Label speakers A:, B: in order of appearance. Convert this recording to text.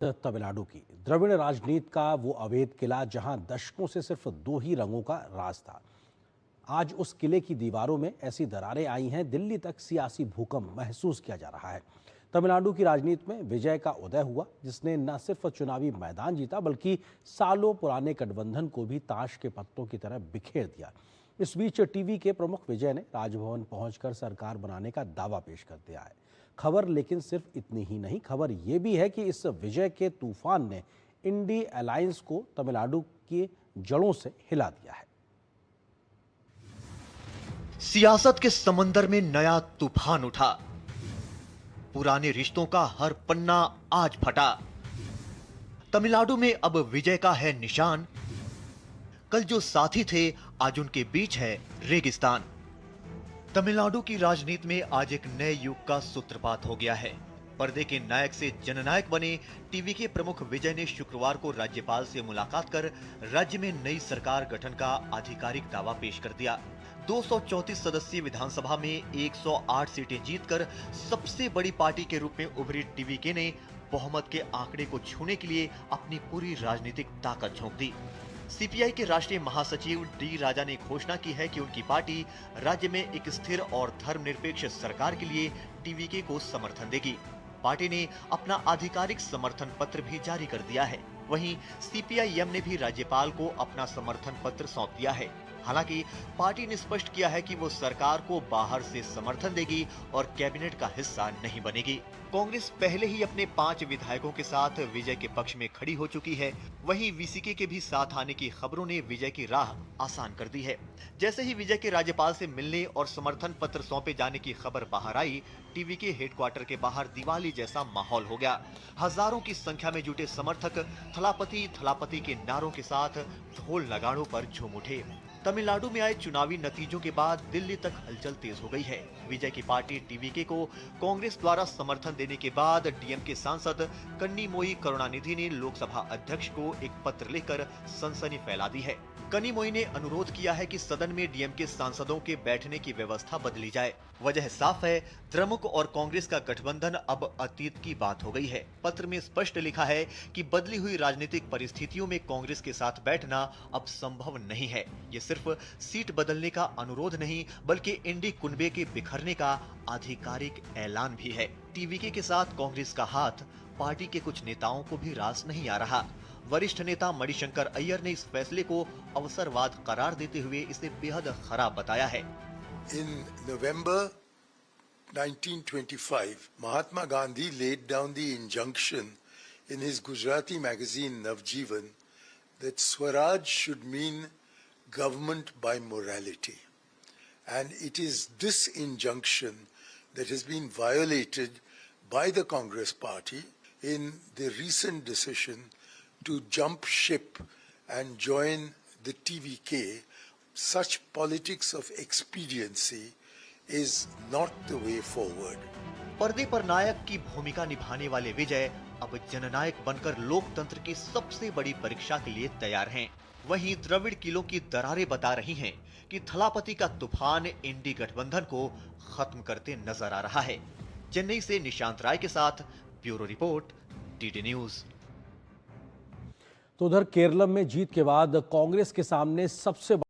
A: तमिलनाडु की द्रविड़ राजनीति का वो अवैध किला जहां दशकों से सिर्फ दो ही रंगों का राज था, आज उस किले की दीवारों में ऐसी दरारें आई हैं, दिल्ली तक सियासी भूकंप महसूस किया जा रहा है। तमिलनाडु की राजनीति में विजय का उदय हुआ, जिसने न सिर्फ चुनावी मैदान जीता बल्कि सालों पुराने गठबंधन को भी ताश के पत्तों की तरह बिखेर दिया। इस बीच टीवी के प्रमुख विजय ने राजभवन पहुंचकर सरकार बनाने का दावा पेश कर दिया है। खबर लेकिन सिर्फ इतनी ही नहीं, खबर ये भी है कि इस विजय के तूफान ने इंडी अलायंस को तमिलनाडु की जड़ों से हिला दिया है।
B: सियासत के समंदर में नया तूफान उठा, पुराने रिश्तों का हर पन्ना आज फटा। तमिलनाडु में अब विजय का है निशान, कल जो साथी थे आज उनके बीच है रेगिस्तान। तमिलनाडु की राजनीति में आज एक नए युग का सूत्रपात हो गया है। पर्दे के नायक से जननायक बने टीवी के प्रमुख विजय ने शुक्रवार को राज्यपाल से मुलाकात कर राज्य में नई सरकार गठन का आधिकारिक दावा पेश कर दिया। 234 सदस्यीय विधानसभा में 108 सीटें जीतकर सबसे बड़ी पार्टी के रूप में उभरी टीवीके ने बहुमत के आंकड़े को छूने के लिए अपनी पूरी राजनीतिक ताकत झोंक दी। सीपीआई के राष्ट्रीय महासचिव डी राजा ने घोषणा की है कि उनकी पार्टी राज्य में एक स्थिर और धर्मनिरपेक्ष सरकार के लिए टीवीके को समर्थन देगी। पार्टी ने अपना आधिकारिक समर्थन पत्र भी जारी कर दिया है। वहीं सीपीआई-एम ने भी राज्यपाल को अपना समर्थन पत्र सौंप दिया है। हालांकि पार्टी ने स्पष्ट किया है कि वो सरकार को बाहर से समर्थन देगी और कैबिनेट का हिस्सा नहीं बनेगी। कांग्रेस पहले ही अपने 5 विधायकों के साथ विजय के पक्ष में खड़ी हो चुकी है। वहीं वीसीके के भी साथ आने की खबरों ने विजय की राह आसान कर दी है। जैसे ही विजय के राज्यपाल से मिलने और समर्थन पत्र सौंपे जाने की खबर बाहर आई, टीवी के हेडक्वार्टर के बाहर दिवाली जैसा माहौल हो गया। हजारों की संख्या में जुटे समर्थक थलापति थलापति के नारों के साथ ढोल नगाड़ों पर झूम उठे। तमिलनाडु में आए चुनावी नतीजों के बाद दिल्ली तक हलचल तेज हो गई है। विजय की पार्टी टीवीके को कांग्रेस द्वारा समर्थन देने के बाद डीएमके सांसद कन्नीमोई करुणानिधि ने लोकसभा अध्यक्ष को एक पत्र लिखकर सनसनी फैला दी है। कन्नीमोई ने अनुरोध किया है कि सदन में डीएमके सांसदों के बैठने की व्यवस्था बदली जाए। वजह साफ है, द्रमुक और कांग्रेस का गठबंधन अब अतीत की बात हो गई है। पत्र में स्पष्ट लिखा है कि बदली हुई राजनीतिक परिस्थितियों में कांग्रेस के साथ बैठना अब संभव नहीं है। ये सिर्फ सीट बदलने का अनुरोध नहीं, बल्कि इंडी कुनबे के बिखरने का आधिकारिक ऐलान भी है। टीवीके के साथ कांग्रेस का हाथ पार्टी के कुछ नेताओं को भी रास नहीं आ रहा। वरिष्ठ नेता मणिशंकर अय्यर ने इस फैसले को अवसरवाद करार देते हुए इसे बेहद खराब बताया है।
C: In November 1925, Mahatma Gandhi laid down the injunction in his Gujarati magazine Navjeevan that Swaraj should mean government by morality. And it is this injunction that has been violated by the Congress party in the recent decision to jump ship and join the TVK. Such politics of expediency is not the way forward.
B: पर्दे पर नायक की भूमिका निभाने वाले विजय अब जननायक बनकर लोकतंत्र की सबसे बड़ी परीक्षा के लिए तैयार हैं। वहीं द्रविड़ किलों की दरारें बता रही हैं कि थलापति का तूफान इंडी गठबंधन को खत्म करते नजर आ रहा है। चेन्नई से निशांत राय के साथ ब्यूरो रिपोर्ट, डीडी न्यूज।
A: तो उधर केरल में जीत के बाद कांग्रेस के सामने सबसे